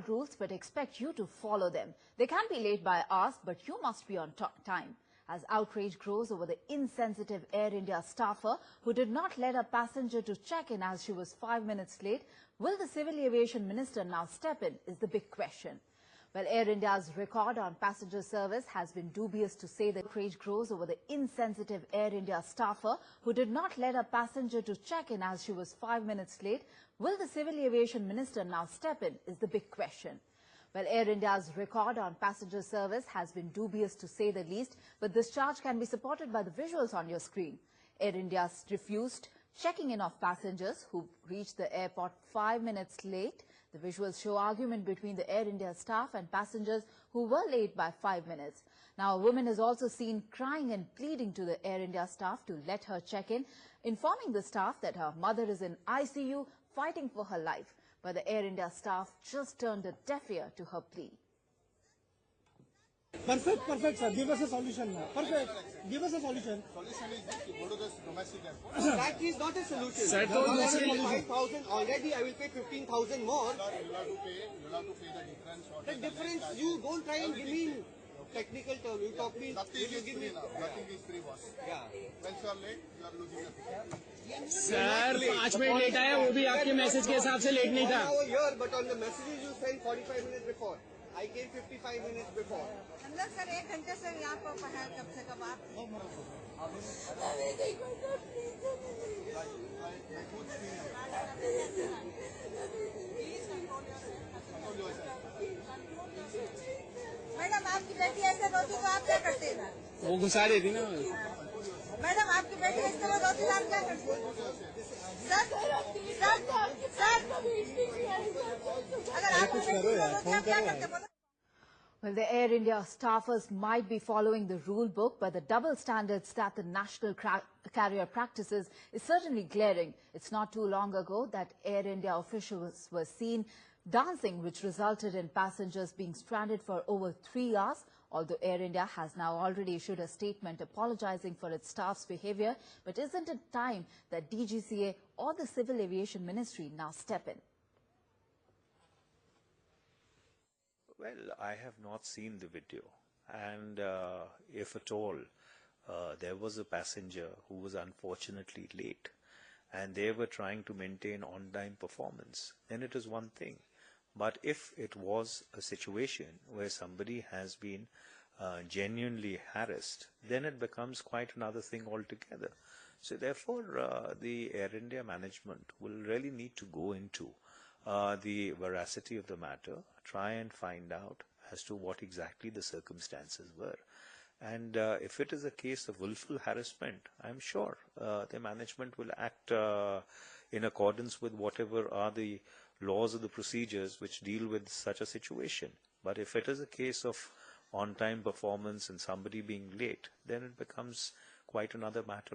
rules but expect you to follow them. They can be late by hours, but you must be on time. As outrage grows over the insensitive Air India staffer who did not let a passenger to check in as she was 5 minutes late, will the Civil Aviation Minister now step in is the big question. Well, Air India's record on passenger service has been dubious, to say. The outrage grows over the insensitive Air India staffer who did not let a passenger to check in as she was 5 minutes late. Will the Civil Aviation Minister now step in is the big question. Well, Air India's record on passenger service has been dubious, to say the least, but this charge can be supported by the visuals on your screen. Air India refused checking in of passengers who reached the airport 5 minutes late. The visuals show argument between the Air India staff and passengers who were late by 5 minutes. Now, a woman is also seen crying and pleading to the Air India staff to let her check in, informing the staff that her mother is in ICU fighting for her life. But the Air India staff just turned a deaf ear to her plea. Perfect, sir. Give us a solution now. Perfect. Give us a solution. Solution is that you go to the domestic airport. That is not a solution. Sir, don't make a 5,000 already. I will pay 15,000 more. You'll have to pay the difference. The difference, you don't try and give me technical term. You talk me. Nothing is free now. Nothing is free, boss. Yeah. When you are late, you are losing your ticket. Sir 5 minute late आया, वो भी आपके message के हिसाब से late नहीं था. Here, but on the messages you sent 45 minutes before. I came 55 minutes before. अंदर सर 1 घंटे से यहाँ पर है, कब से कब आप मैडम आपकी बेटी ऐसे रोती तो आप क्या करते हैं? वो घुसा देती ना. मैडम आपकी बेटी इस तरह रोती तो आप क्या करते हैं? अगर आपकी बेटी रोती आप क्या करते हैं? Well, the Air India staffers might be following the rule book, but the double standards that the national carrier practices is certainly glaring. It's not too long ago that Air India officials were seen dancing, which resulted in passengers being stranded for over 3 hours. Although Air India has now already issued a statement apologizing for its staff's behavior, but isn't it time that DGCA or the Civil Aviation Ministry now step in? Well, I have not seen the video, and if at all there was a passenger who was unfortunately late and they were trying to maintain on-time performance, then it is one thing. But if it was a situation where somebody has been genuinely harassed, then it becomes quite another thing altogether. So therefore, the Air India management will really need to go into the veracity of the matter, try and find out as to what exactly the circumstances were. And if it is a case of willful harassment, I'm sure the management will act in accordance with whatever are the laws or the procedures which deal with such a situation. But if it is a case of on-time performance and somebody being late, then it becomes quite another matter